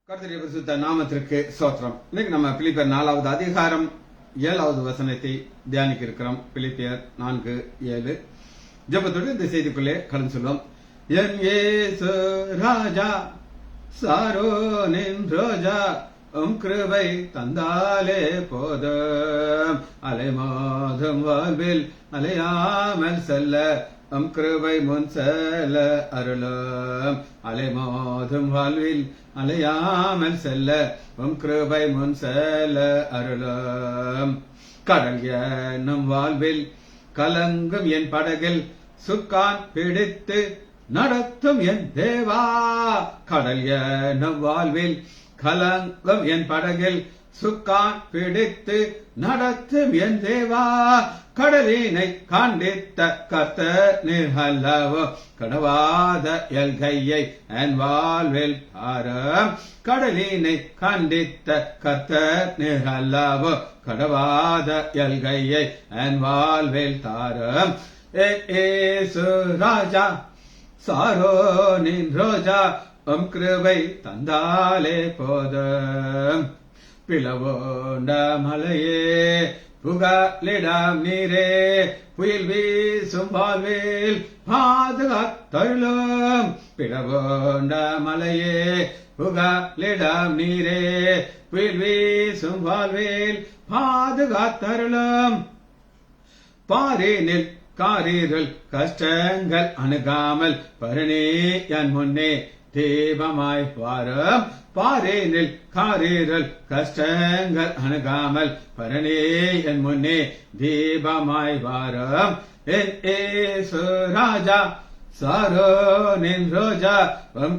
கர்த்தருடைய பரிசுத்த நாமத்திற்கு ஸ்தோத்திரம். இன்னைக்கு நம்ம பிலிப்பியர் 4வது அதிகாரம் 7வது வசனத்தை தியானிக்க இருக்கிறோம். பிலிப்பியர் 4:7. ஜெபத்தோடு இந்த செய்திக்குள்ளே கடந்து சொல்லுவோம். என் இயேசு ராஜா சாரோனின் ரோஜா கிருபை தந்தாலே போதும், அலைமோதும் வாழ்வில் அலையாமல் செல்ல கிருபை முன் செல்ல அருளும், அலைமோதும் வாழ்வில் அலையாமல் செல்ல கிருபை முன் செல்ல அருளும். கடல் என்னும் வாழ்வில் கலங்கும் என் படகில் சுக்கான் பிடித்து நடத்தும் என் தேவா. கடல் என்னும் வாழ்வில் கலங்கும் என் படகில் சுக்கான் பிடித்து நடத்தும் என் தேவா. கடலினை காண்பித்த கர்த்தர் நீர் அல்லவோ, கடவாத எல்கையை என் வாழ்வில் பாரம். கடலினை காண்பித்த கர்த்தர் நீர் அல்லவோ, கடவாத எல்கையை என் வாழ்வில் தாரம். ஏசு ராஜா சாரோனின் ரோஜா கிருபை தந்தாலே போதும். பிளவோண்ட மலையே புகலிடம் நீரே, புயல் வீசும் வாழ்வில் பாதுகாத்தருளும். பிளவோண்ட மலையே புகலிடம் நீரே, புயல் வீசும் வாழ்வில் பாதுகாத்தருளும். பாரினில் காரீர்கள் கஷ்டங்கள் அணுகாமல் பரணி என் முன்னே தீபமாய் வாரம். பாரேனில் காரீர்கள் கஷ்டங்கள் அணுகாமல் பரணி என் முன்னே தீபமாய் வாரம். என் ஏசு ராஜா சாரோனின் ரோஜா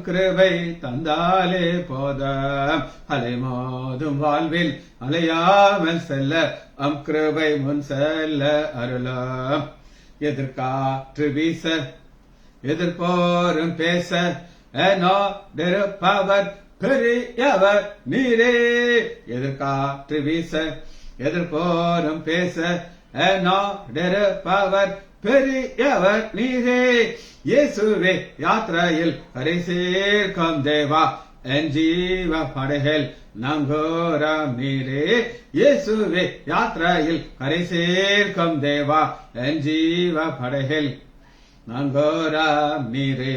கிருபை தந்தாலே போதும், அலைமோதும் வாழ்வில் அலையாமல் செல்ல கிருபை முன் செல்ல அருளும். எதிர்காற்று வீச எதிர்போரும் பேச என்னோடிருப்பவர் பெரியவர் நீரே. எதிர்காற்று வீச எதிர்போரும் பேச என்னோடிருப்பவர் பெரியவர் நீரே. இயேசுவே யாத்திரையில் கரை சேர்க்கும் தேவா, என் ஜீவ படகில் நங்கூரம் நீரே. இயேசுவே யாத்திரையில் கரை சேர்க்கும் தேவா, என் ஜீவ படகில் நங்கூரம் நீரே.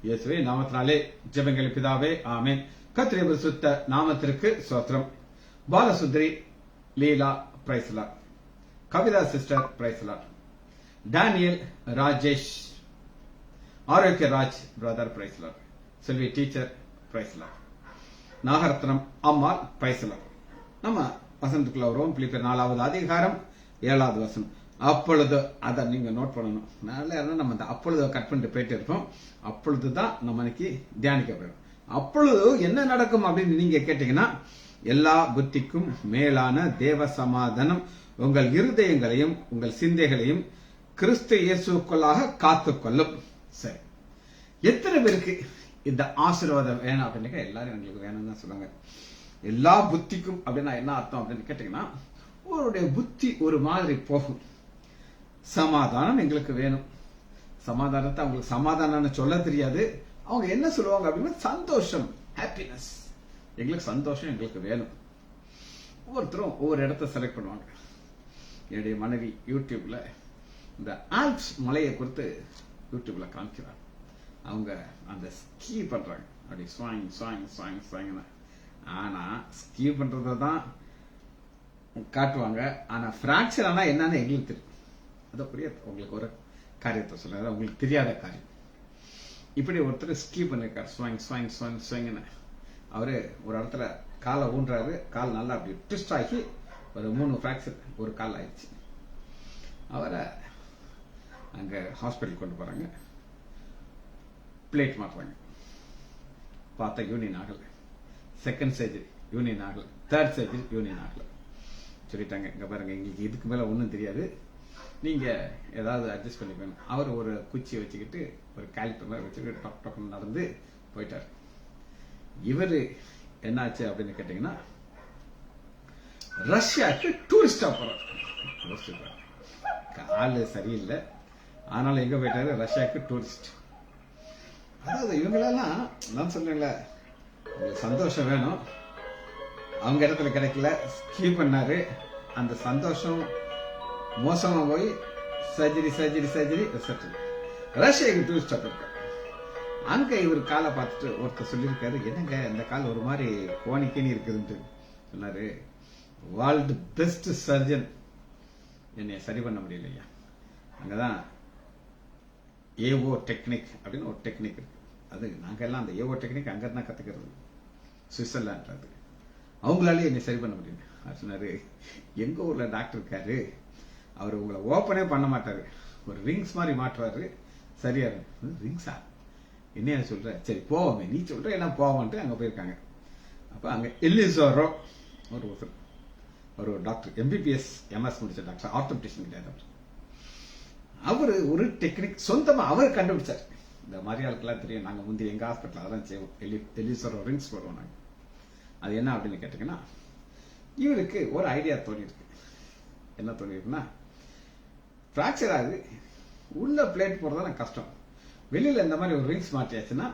இயேசுவே நாமத்தினாலே ஜெபங்கள் பிதாவே, ஆமென். கர்த்தருடைய பரிசுத்த நாமத்திற்கு ஸ்தோத்திரம். பாலசுந்தரி லீலா பிரைஸ்லா, கவிதா சிஸ்டர் பிரைஸ்லா, டேனியல் ராஜேஷ், ஆரோக்கிய ராஜ் பிரதர் பிரைஸ்லா, செல்வி டீச்சர் பிரைஸ்லா, நாகரத்னம் அம்மாள் பிரைஸ்லா. நம்ம வசனத்துக்குள்ள வருவோம். பிலிப்பியர் 4வது அதிகாரம் 7வது வசனம். அப்பொழுது அதை நீங்க நோட் பண்ணணும். நம்ம அந்த அப்பொழுது கட் பண்ணிட்டு போயிட்டு இருக்கோம். அப்பொழுதுதான் நம்ம இன்னைக்கு தியானிக்கப்படும். அப்பொழுது என்ன நடக்கும் அப்படின்னு நீங்க கேட்டீங்கன்னா, எல்லா புத்திக்கும் மேலான தேவ சமாதானம் உங்கள் இருதயங்களையும் உங்கள் சிந்தைகளையும் கிறிஸ்து இயேசுக்குள்ளாக காத்துக்கொள்ளும். சரி, எத்தனை பேருக்கு இந்த ஆசீர்வாதம் வேணும் அப்படின்னு எல்லாரும் எங்களுக்கு வேணும்னு தான் சொல்லுவாங்க. எல்லா புத்திக்கும் அப்படின்னா என்ன அர்த்தம் அப்படின்னு கேட்டீங்கன்னா, உங்களுடைய புத்தி ஒரு மாதிரி போகும். சமாதானம் எங்களுக்கு வேணும். சமாதானத்தை அவங்களுக்கு சமாதானம் சொல்ல தெரியாது. அவங்க என்ன சொல்லுவாங்க அப்படின்னா, சந்தோஷம், ஹாப்பினஸ். எங்களுக்கு சந்தோஷம் எங்களுக்கு வேணும். ஒவ்வொருத்தரும் ஒவ்வொரு இடத்த செலக்ட் பண்ணுவாங்க. என்னுடைய மனைவி யூடியூப்ல இந்த ஆல்ப்ஸ் மலையை குறித்து யூடியூப்ல காமிக்கிறாங்க. அவங்க அந்த ஸ்கீ பண்றாங்க. அப்படி ஸ்வாங் ஸ்வாங் ஸ்வாங் ஸ்வாங். ஆனா ஸ்கீ பண்றத தான் காட்டுவாங்க. ஆனா பிராக்சர் ஆனா என்னன்னு எங்களுக்கு தெரியும். அதை புரிய உங்களுக்கு ஒரு காரியத்தை சொல்ல, உங்களுக்கு தெரியாத காரியம். இப்படி ஒருத்தர் ஸ்கீ பண்ணிருக்காரு. ஸ்வாங் ஸ்வாங் ஸ்வாங் ஸ்வாங்னு. அவரு ஒரு இடத்துல காலை ஊன்றாரு. கால் நல்லா அப்படி ட்விஸ்ட் ஆகி ஒரு 3 பிராக்சர் ஒரு கால் ஆயிடுச்சு. அவரை அங்க ஹாஸ்பிட்டல் கொண்டு போறாங்க. பிளேட் மாட்டுறாங்க. பார்த்தா யூனியன் ஆகல. செகண்ட் சர்ஜரி யூனியன் ஆகல. தேர்ட் சர்ஜரி யூனியன் ஆகல. சொல்லிட்டாங்க, இங்க பாருங்க, எங்களுக்கு இதுக்கு மேல ஒன்றும் தெரியாது, நீங்க ஏதாவது அட்ஜஸ்ட் பண்ணிக்கணும். அவர் ஒரு குச்சியை வச்சுக்கிட்டு ஒரு காலிப்பர் மாதிரி வச்சுக்கிட்டு டொக் டொக்னு நடந்து போயிட்டார். இவரு என்னாச்சு அப்படின்னு கேட்டீங்கன்னா, ரஷ்யாவுக்கு டூரிஸ்டா போறார். காலு சரியில்லை, ஆனாலும் எங்க போயிட்டாரு? ரஷ்யாவுக்கு டூரிஸ்ட். அதாவது இவங்களெல்லாம் நான் சொல்றேன்ல, உங்களுக்கு சந்தோஷம் வேணும், அவங்க இடத்துல கிடைக்கல, ஸ்கீப் பண்ணாரு. அந்த சந்தோஷம் மோசமா போய் சர்ஜரி சர்ஜரி சர்ஜரி ரஷ்யாவுக்கு டூரிஸ்ட் இருக்காரு. அங்க இவர் காலை பார்த்துட்டு ஒருத்தர் சொல்லியிருக்காரு, என்னங்க இந்த கால் ஒரு மாதிரி கோணிக்கின்னு இருக்குதுன்ட்டு சொன்னாரு. வேர்ல்டு பெஸ்ட் சர்ஜன் என்னை சரி பண்ண முடியலையா. அங்கதான் ஏஓ டெக்னிக் அப்படின்னு ஒரு டெக்னிக் இருக்கு. அது நாங்க எல்லாம் அந்த ஏஓ டெக்னிக் அங்க இருந்தா கத்துக்கிறது, சுவிட்சர்லாந்து. அது அவங்களாலே என்னை சரி பண்ண முடியல. அது சொன்னாரு, எங்க ஊர்ல டாக்டர் இருக்காரு, அவர் உங்களை ஓப்பனே பண்ண மாட்டாரு, ஒரு ரிங்ஸ் மாதிரி மாற்றுவாரு, சரியா ரிங்ஸா என்ன சொல்ற, சரி போவோமே, நீ சொல்ற என்ன போவோம்ட்டு அங்க போயிருக்காங்க. அப்ப அங்க எலிசோரோ ஒரு டாக்டர், எம்பிபிஎஸ் எம்எஸ் முடிச்ச டாக்டர், ஆர்த்தோபெடிஷன் கிடையாது. அவரு ஒரு டெக்னிக் சொந்தமா அவர் கண்டுபிடிச்சார். இந்த மாதிரி ஆளுக்கெல்லாம் தெரியும், நாங்க முந்தைய எங்க ஹாஸ்பிட்டல் அதெல்லாம் செய்வோம், எலிசோரோ ரிங்ஸ் போடுவோம் நாங்க. அது என்ன அப்படின்னு கேட்டீங்கன்னா, இவருக்கு ஒரு ஐடியா தோணி இருக்கு. என்ன தோணி இருக்குன்னா, பிராக்சர் ஆகுது, உள்ள பிளேட் போடுறதா கஷ்டம், வெளியில இந்த மாதிரி ஒரு ரிங்ஸ் மாட்டியாச்சுன்னா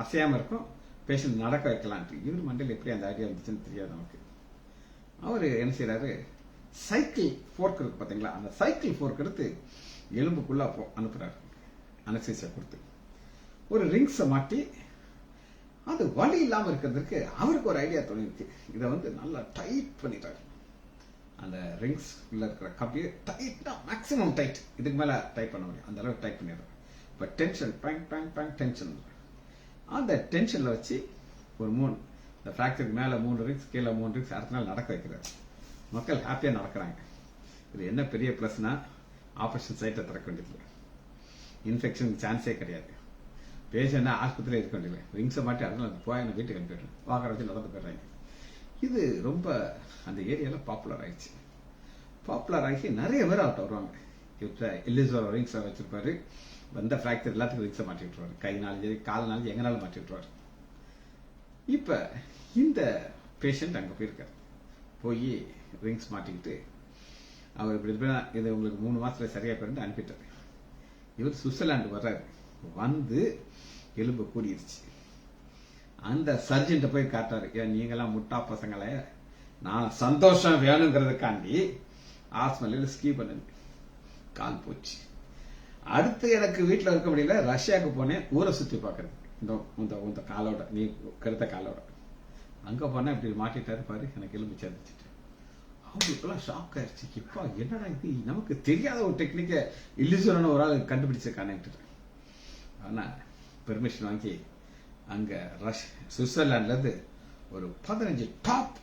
அசையாம இருக்கும், பேஷண்ட் நடக்க வைக்கலான்ட்டு. இவர் மண்டையில் எப்படி அந்த ஐடியா வந்துச்சுன்னு தெரியாது நமக்கு. அவரு என்ன செய்யறாரு, சைக்கிள் ஃபோர்க் இருக்கு பாத்தீங்களா, அந்த சைக்கிள் ஃபோர்க் எடுத்து எலும்புக்குள்ள அனுப்புறாரு, அனஸ்தீசியா கொடுத்து ஒரு ரிங்ஸை மாட்டி. அது வலி இல்லாம இருக்கிறதுக்கு அவருக்கு ஒரு ஐடியா தோணி இருக்கு. இதை நல்லா டைட் பண்ணிட்டாரு. அந்த ரிங்ஸ் உள்ள இருக்கிற கம்பியை டைட்டா, மேக்ஸிமம் டைட், இதுக்கு மேல டைட் பண்ண முடியும், அந்த அளவுக்கு டைட் பண்ணிடுறாரு. இப்ப tension bang bang bang tension. அந்த டென்ஷன்ல வச்சு ஒரு 3, இந்த பிராக்சருக்கு மேல 3 ரிங்ஸ், கீழே 3 ரிங்ஸ், அடுத்த நாள் நடக்க வைக்கிறாரு. மக்கள் ஹாப்பியா நடக்கிறாங்க. இது என்ன பெரிய பிளஸ்னா, ஆபரேஷன் சைட்டை திறக்க வேண்டியது, இன்ஃபெக்ஷன் சான்ஸே கிடையாது. பேஷண்ட் ஆஸ்பத்திரியில் இருக்க வேண்டியது, ரிங்ஸை மாட்டி அடுத்த நாள் போய் வீட்டுக்கு அனுப்பிடுறேன், வாங்குற வச்சு நடந்து போயிடுறாங்க. இது ரொம்ப அந்த ஏரியால பாப்புலர் ஆயிடுச்சு. பாப்புலர் ஆகி நிறைய பேர் அவர்கிட்ட வருவாங்க. இப்ப எலிசோரோ ரிங்ஸ் வச்சிருப்பாரு, வந்த பிராக்சர் எல்லாத்துக்கும் ரிங்ஸை மாட்டி விட்டுருவாரு, கைனாலும் சரி கால்னாலும் எங்கனாலும் மாட்டி விட்டுருவாரு. இப்ப இந்த பேஷண்ட் அங்க போயிருக்காரு, போய் ரிங்ஸ் மாட்டிக்கிட்டு அவர் இப்படி இது உங்களுக்கு 3 மாசத்துல சரியா போயிட்டு அனுப்பிட்டாரு. இவர் சுவிட்சர்லாந்து வர்றாரு, வந்து எலும்பு கூடிருச்சு. அந்த சர்ஜன்ட்ட போய் காட்டாரு, ஏன் நீங்கெல்லாம் முட்டா பசங்கள, நான் சந்தோஷம் வேணுங்கிறதுக்காண்டி ஹாஸ்பிட்டல் ஸ்கீ பண்ணு, கால் போச்சு. அடுத்து எனக்கு வீட்டுல இருக்க முடியல, ரஷ்யாவுக்கு போனேன் ஊரை சுத்தி பாக்குறது, இந்த காலோட, நீ கருத்த காலோட. அங்க போனா இப்படி மாட்டிட்டாரு பாரு, எனக்கு எலும்பு சேர்ந்துச்சு. அவங்களுக்கெல்லாம் ஷாக் ஆயிடுச்சு, இப்ப என்னடா இது, நமக்கு தெரியாத ஒரு டெக்னிக்க இல்லிசோரன் ஒரு ஆள் கண்டுபிடிச்சிருக்கானே. ஆனா பெர்மிஷன் வாங்கி அங்க சுவிட்சர்லாந்துல இருந்து ஒரு 15 டாப்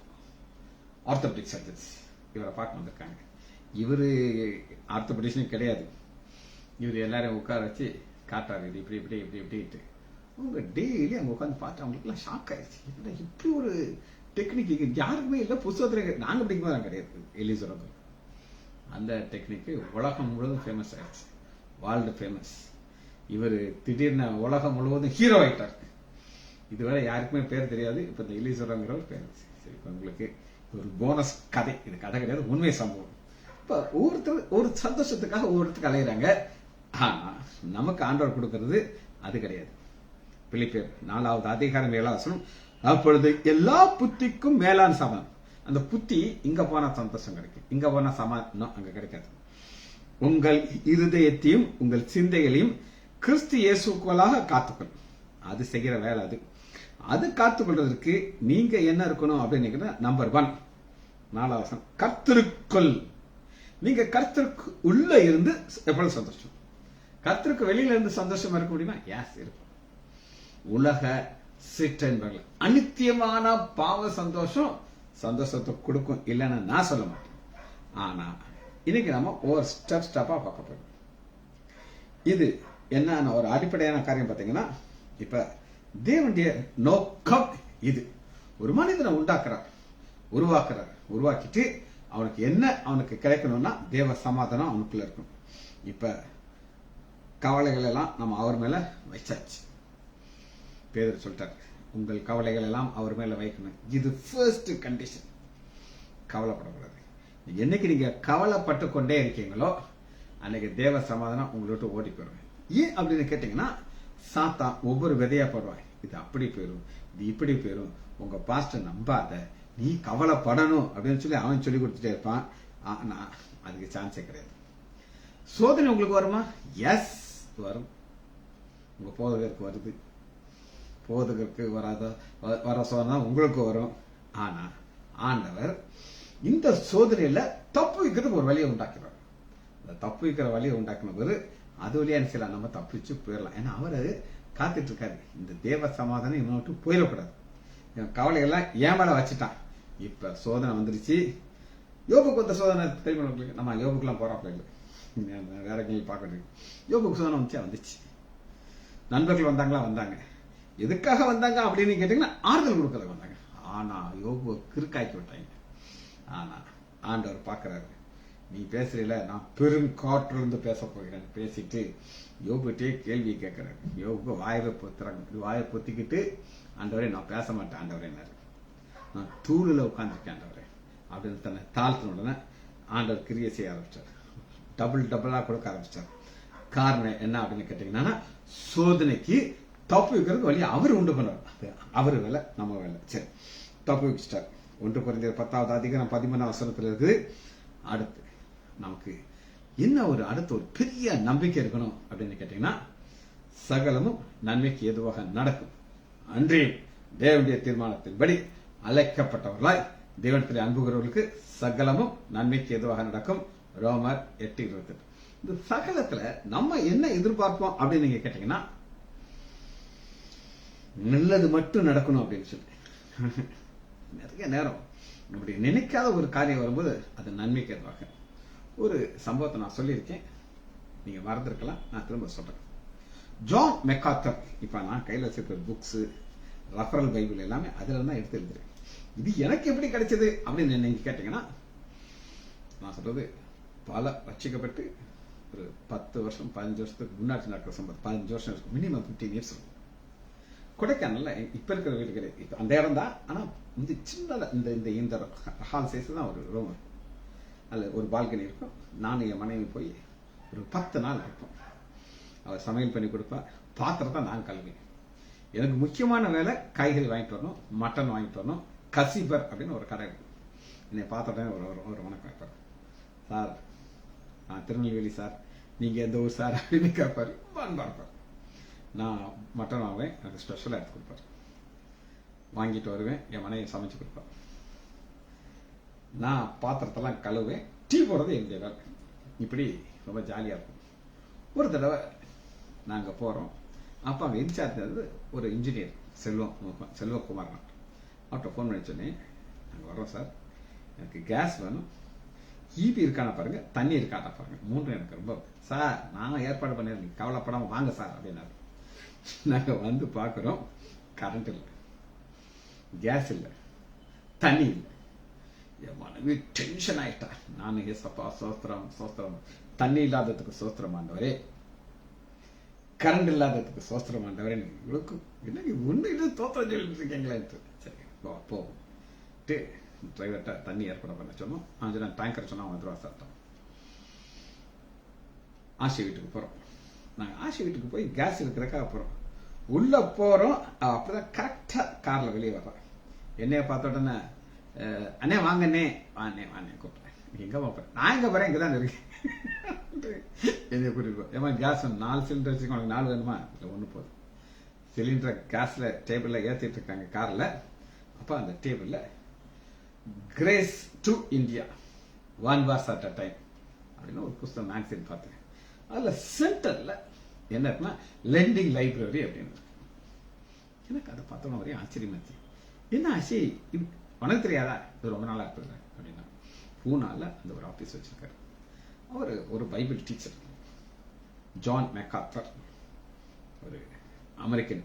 ஆர்த்தோபெடிக் சர்ஜன்ஸ் இவரை பார்க்க வந்திருக்காங்க. இவரு ஆர்த்தோபெடிஷன் கிடையாது, இவர் எல்லாரையும் உட்கார வச்சு காட்டாரு, இது இப்படி இப்படி இப்படி இப்படிட்டு. அவங்க டெய்லி அங்க உட்காந்து பார்த்து அவங்களுக்கு எல்லாம் ஷாக் ஆயிடுச்சு, இப்படி ஒரு டெக்னிக் யாருக்குமே இல்ல, புத்தகத்துல நாங்க படிக்கும்போது கிடையாது. எலிசோரோ அந்த டெக்னிக் உலகம் முழுவதும் ஃபேமஸ் ஆயிடுச்சு, வேர்ல்டு ஃபேமஸ். இவர் திடீர்னு உலகம் முழுவதும் ஹீரோ ஆயிட்டார். இதுவரை யாருக்குமே பேர் தெரியாது, இப்ப இந்த எலிசோரோங்கிற ஒரு பேர். சரி, இப்ப உங்களுக்கு ஒரு போனஸ் கதை, இது கதை கிடையாது, உண்மை சம்பவம். இப்ப ஒவ்வொருத்தர் ஒரு சந்தோஷத்துக்காக ஒவ்வொருத்தருக்கு அலையிறாங்க. ஆனா நமக்கு ஆண்டவர் கொடுக்கிறது அது கிடையாது. பிலிப்பியர் 4வது அதிகாரம் 7வது வசனம், அப்பொழுது எல்லா புத்திக்கும் மேலான சமாதானம். அந்த புத்தி இங்க போனா சந்தோஷம் கிடைக்கும், இங்க போனா சமாதானம் அங்க கிடைக்காது. உங்கள் இருதயத்தையும் உங்கள் சிந்தைகளையும் கிறிஸ்து இயேசுக்குள்ளாக காத்துக்கொள்ளும். அது செய்கிற வேலை. அது காத்துக்கொள்றதுக்கு நீங்க என்ன இருக்கணும் அப்படின்னு நம்பர் 1, 4வது வசனம், கர்த்தருக்குள். நீங்க கர்த்தருக்கு உள்ள இருந்து எப்பொழுது சந்தோஷம். கர்த்தருக்கு வெளியில இருந்து சந்தோஷமா இருக்க முடியுமா? யாஸ் இருக்கும். உலக சிற்றன்பர்கள் அனித்தியமான பாவ சந்தோஷம் சந்தோஷத்தை கொடுக்கும், இல்லைன்னு நான் சொல்ல மாட்டேன். ஆனா இன்னைக்கு நம்ம ஒரு ஸ்டெப்பா பார்க்க போறோம். இது என்ன ஒரு அடிப்படையான காரியம் பாத்தீங்கன்னா, இப்ப தேவனுடைய நோக்கம் இது. ஒரு மனிதனை உருவாக்குறார், உருவாக்கிட்டு அவனுக்கு என்ன அவனுக்கு கிடைக்கணும்னா தேவ சமாதானம் அவனுக்குள்ள இருக்கும். இப்ப கவலைகள் எல்லாம் நம்ம அவர் மேல வச்சாச்சு. பேதர் சொல்லிட்டார், உங்கள் கவலைகள் எல்லாம் அவர் மேல வைக்கணும். இது ஃபர்ஸ்ட் கண்டிஷன். கவலைப்படக்கூடாது. என்னைக்கு நீங்க கவலைப்பட்டு கொண்டே இருக்கீங்களோ அன்னைக்கு தேவ சமாதானம் உங்களை விட்டு ஓடி போயிடுவேன். ஏன் அப்படின்னு கேட்டீங்கன்னா, சாத்தான் ஒவ்வொரு விதையா போடுவான். இது அப்படி போயிடும், இது இப்படி போயிடும், உங்க பாஸ்டர் நம்பாத, நீ கவலைப்படணும் அப்படின்னு சொல்லி அவன் சொல்லி கொடுத்துட்டே இருப்பான். ஆனா அதுக்கு சான்ஸே கிடையாது. சோதனை உங்களுக்கு வருமா? எஸ் வரும். உங்க போதகருக்கு வருது, போதகருக்கு வர சோதனை உங்களுக்கு வரும். ஆனா ஆண்டவர் இந்த சோதனையில தப்பு வைக்கிறதுக்கு ஒரு வழியை உண்டாக்கிறார். அந்த தப்பு வைக்கிற வழியை உண்டாக்கின போது அது வழியா செய்யலாம், நம்ம தப்பிச்சு போயிடலாம். ஏன்னா அவரு காத்துட்டு இருக்காரு, இந்த தேவ சமாதானம் இவனை விட்டு போயிடக்கூடாது. கவலைகள்லாம் ஏன் மேல வச்சுட்டான். இப்ப சோதனை வந்துருச்சு. யோபுக்கு வந்த சோதனை தெரியுமா? நம்ம யோபுக்குலாம் போறோம் வேற எங்கேயும் பார்க்க. யோபுக்கு சோதனை வந்துச்சு. நண்பர்கள் வந்தாங்க. எதுக்காக வந்தாங்க அப்படின்னு கேட்டீங்கன்னா ஆறுதல் கொடுக்கறதுக்கு வந்தாங்க. ஆனா யோபு கிறுக்காக்கி விட்டாங்க. ஆனா ஆண்டவர் பாக்குறாரு, நீ பேசுறீல, நான் பெருங்காற்றுல இருந்து பேச போகிறேன் பேசிட்டு யோபுட்டே கேள்வி கேட்கிறாரு. யோபு வாயை பொத்திக்கிட்டு, ஆண்டவரே நான் பேச மாட்டேன் ஆண்டவரே, நான் தூளில் உட்காந்துருக்கேன் ஆண்டவரே அப்படின்னு தன்னை தாழ்த்தின உடனே ஆண்டவர் கிரியை செய்ய ஆரம்பிச்சார். டபுளா கொடுக்க ஆரம்பிச்சார். காரணம் என்ன அப்படின்னு கேட்டீங்கன்னா, சோதனைக்கு தப்பு வைக்கிறதுக்கு வழி அவர் உண்டு பண்ணுவார். அவரு வேலை, நம்ம வேலை. சரி, தப்பு வச்சுட்டார். 1 கொரிந்தியர் 10வது அதிகாரம் 13வது வசனத்துல இருக்குது. அடுத்து நமக்கு என்ன அடுத்த ஒரு பெரிய நம்பிக்கை இருக்கணும் அப்படின்னு கேட்டீங்கன்னா, சகலமும் நன்மைக்கு எதுவாக நடக்கும், அன்றே தேவனுடைய தீர்மானத்தின்படி அழைக்கப்பட்டவர்களாய் தேவனத்தில் அன்புகிறவர்களுக்கு சகலமும் நன்மைக்கு எதுவாக நடக்கும். ரோமர் 8:28. இந்த சகலத்துல நம்ம என்ன எதிர்பார்ப்போம் அப்படின்னு நீங்க கேட்டீங்கன்னா, நல்லது மட்டும் நடக்கணும் அப்படின்னு சொல்லி. நிறைய நேரம் நம்முடைய நினைக்காத ஒரு காரியம் வரும்போது அது நன்மைக்கு எதிராக. ஒரு சம்பவத்தை நான் சொல்லியிருக்கேன், நீங்க மறந்துருக்கலாம், நான் திரும்ப சொல்றேன். ஜான் மெக்கார்த்தர், இப்ப நான் கையில் வச்சிருக்கிற புக்ஸ், ரெஃபரல் பைபிள் எல்லாமே அதுல தான் எடுத்து எழுதுறேன். இது எனக்கு எப்படி கிடைச்சது அப்படின்னு நீங்க கேட்டீங்கன்னா, நான் சொல்றது பல ரட்சிக்கப்பட்டு ஒரு 10 வருஷம் 15 வருஷத்துக்கு முன்னாடி நடக்கிற சம்பவம். 15 வருஷம் இருக்கும், மினிமம் 15 இயர்ஸ் இருக்கும். கொடைக்கானல்ல இப்ப இருக்கிற வீடு கிடையாது, இப்ப அந்த இடம் தான். ஆனா வந்து சின்னதா இந்த ஹால் சைஸ் தான் ஒரு ரூம். அதுல ஒரு பால்கனி இருக்கும். நானும் என் மனைவி போய் ஒரு 10 நாள் இருப்போம். அவர் சமையல் பண்ணி கொடுப்பா, பாத்திரத்தை நான் கழுவேன். எனக்கு முக்கியமான வேலை காய்கறி வாங்கிட்டு வரணும், மட்டன் வாங்கிட்டு வரணும். கசிபர் அப்படின்னு ஒரு கடை இருக்கு. என்னை பார்த்துட்டேன், ஒரு வணக்கம் வைப்பார். சார் நான் திருநெல்வேலி சார், நீங்க எந்த ஊர் சார் அப்படின்னு கேட்பாரு. பார்ப்பார். நான் மட்டன் வாங்குவேன், எனக்கு ஸ்பெஷலாக எடுத்து கொடுப்பார். வாங்கிட்டு வருவேன், என் மனைவி சமைச்சு கொடுப்பார். நான் பாத்திரத்தெல்லாம் கழுவேன், டீ போடுறது என்னுடைய வேலை. இப்படி ரொம்ப ஜாலியாக இருக்கும். ஒரு தடவை நாங்கள் போகிறோம். அப்போ அங்கே இன்சார்ஜ் இருந்தது ஒரு இன்ஜினியர் செல்வகுமார். அவர்கிட்ட ஃபோன் பண்ணி சொன்னேன், நாங்கள் வரோம் சார், எனக்கு கேஸ் வேணும், ஈபி இருக்கான பாருங்க, தண்ணி இருக்கான பாருங்க, 3 எனக்கு ரொம்ப. சார் நான் ஏற்பாடு பண்ணிடுறேன், கவலைப்படாமல் வாங்க சார் அப்படின்னாரு. நாங்கள் வந்து பார்க்குறோம், கரண்ட் இல்லை, கேஸ் இல்லை, தண்ணி இல்லை. என் மனைவி டென்ஷன் ஆயிட்டா. நான் ஏசப்பா சோஸ்திரம், தண்ணி இல்லாததுக்கு சோஸ்திரம் ஆண்டவரே, கரண்ட் இல்லாததுக்கு சோஸ்திரம் ஆண்டவரே, இவளுக்கு என்ன ஒண்ணு இது தோத்திரம் சொல்லிட்டு இருக்கீங்களே. சரி போவோம், டிரைவர்கிட்ட தண்ணி ஏற்பாடு பண்ண சொன்னோம். நான் டேங்கர் சொன்னா 1 ரூபா சாப்பிட்டோம். ஆசி வீட்டுக்கு போறோம். நாங்க ஆசி வீட்டுக்கு போய் கேஸ் இருக்கிறக்காக போறோம். உள்ள போறோம், அப்படிதான் கரெக்டா கார்ல வெளியே வர்றோம். என்னைய பார்த்த உடனே, அண்ணே வாங்கண்ணே, வாண்ணே கூப்பிட்டேன். எங்க போறேன்? நான் எங்க போறேன், இங்கதான் இருக்கேன். என்னைய கூட்டிட்டு போ. ஏமா கேஸ் 4 சிலிண்டர் வச்சுக்கோ, உனக்கு 4 வேணுமா? இல்லை 1 போதும். சிலிண்டர் கேஸ்ல டேபிள்ல ஏத்திட்டு இருக்காங்க கார்ல. அப்ப அந்த டேபிள்ல grace to India 1 verse at a time அப்படின்னு ஒரு புத்தகம் மேக்சின் பார்த்தேன். அதுல சென்டர்ல என்ன இருக்குன்னா, லெண்டிங் லைப்ரரி அப்படின்னு இருக்கு. எனக்கு அதை பார்த்தோம்னா ஒரே ஆச்சரியமாச்சு. என்ன ஆச்சு, உனக்கு தெரியாதா? இது ரொம்ப நாளா இருக்குது அப்படின்னா. பூனால அந்த ஒரு ஆபீஸ் வச்சிருக்காரு. அவர் ஒரு பைபிள் டீச்சர், ஜான் மெக்கார்த்தர், ஒரு அமெரிக்கன்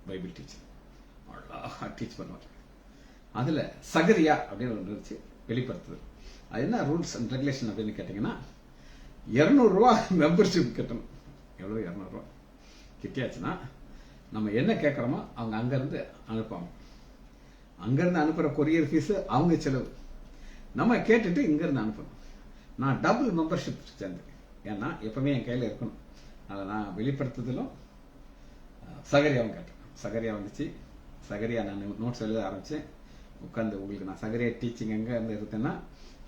பைபிள் டீச்சர். அழகா டீச் பண்ணுவார். அதுல சகரியா அப்படின்னு ஒன்று இருந்துச்சு, வெளிப்படுத்துது. அது என்ன ரூல்ஸ் அண்ட் ரெகுலேஷன் அப்படின்னு கேட்டீங்கன்னா, 200 ரூபா மெம்பர்ஷிப் கட்டணும். எவ்வளவு? 200 ரூபா கிட்டியாச்சுன்னா நம்ம என்ன கேட்கறோமோ அவங்க அங்கிருந்து அனுப்பாங்க. அங்கிருந்து அனுப்புற கொரியர் ஃபீஸ் அவங்க செலவு. நம்ம கேட்டுட்டு இங்கிருந்து அனுப்பணும். நான் டபுள் மெம்பர்ஷிப் சேர்ந்தேன். ஏன்னா எப்பவுமே என் கையில இருக்கணும். அதை நான் வெளிப்படுத்துதலும் சகரியாவும் கேட்டேன். சகரியா வந்துச்சு. சகரியா நான் நோட்ஸ் எழுத ஆரம்பிச்சேன். உட்காந்து உங்களுக்கு நான் சகரியா டீச்சிங் எங்க இருந்து எடுத்தேன்னா,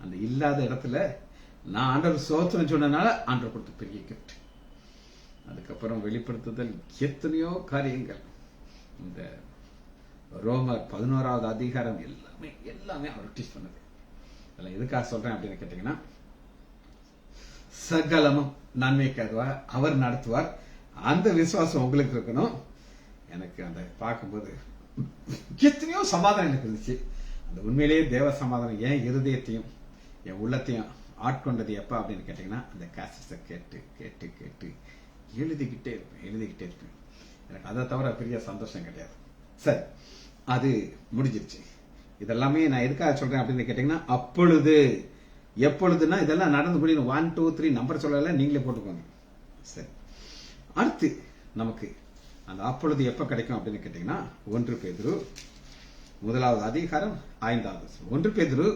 அந்த இல்லாத இடத்துல நான் ஆண்டவர் சோத்திரம் சொன்னதுனால ஆண்டவர் கொடுத்த பெரிய கிஃப்ட். அதுக்கப்புறம் வெளிப்படுத்துதல் எத்தனையோ காரியங்கள். இந்த ரோமர் 11வது அதிகாரம் எல்லாமே அவர் டீச் பண்ணது. அதெல்லாம் எதுக்காக சொல்றேன் அப்படின்னு கேட்டீங்கன்னா, சகலமும் நன்மைக்காக அவர் நடத்துவார். அந்த விசுவாசம் உங்களுக்கு இருக்கணும். எனக்கு அந்த பார்க்கும்போது எத்தனையோ சமாதானம் எனக்கு இருந்துச்சு. அந்த உண்மையிலேயே தேவ சமாதானம் என் இருதயத்தையும் என் உள்ளத்தையும் ஆட்கொண்டது எப்ப அப்படின்னு கேட்டீங்கன்னா, அந்த கேசட்ஸை கேட்டு கேட்டு கேட்டு எழுதிக்கிட்டே இருப்பேன். எனக்கு அதை தவிர பெரிய சந்தோஷம் கிடையாது. சரி, அது முடிஞ்சிருச்சு. இதெல்லாமே நான் எதுக்காக சொல்றேன் அப்படின்னு கேட்டீங்கன்னா, அப்பொழுது எப்பொழுதுன்னா இதெல்லாம் நடந்து முடியும். 1 2 3 நம்பர் சொல்லல, நீங்களே போட்டுக்கோங்க. சரி, அடுத்து நமக்கு அந்த அப்பொழுது எப்ப கிடைக்கும் அப்படின்னு கேட்டீங்கன்னா, 1 பேதுரு 1வது அதிகாரம் 5வது வசனம். 1 பேதுரு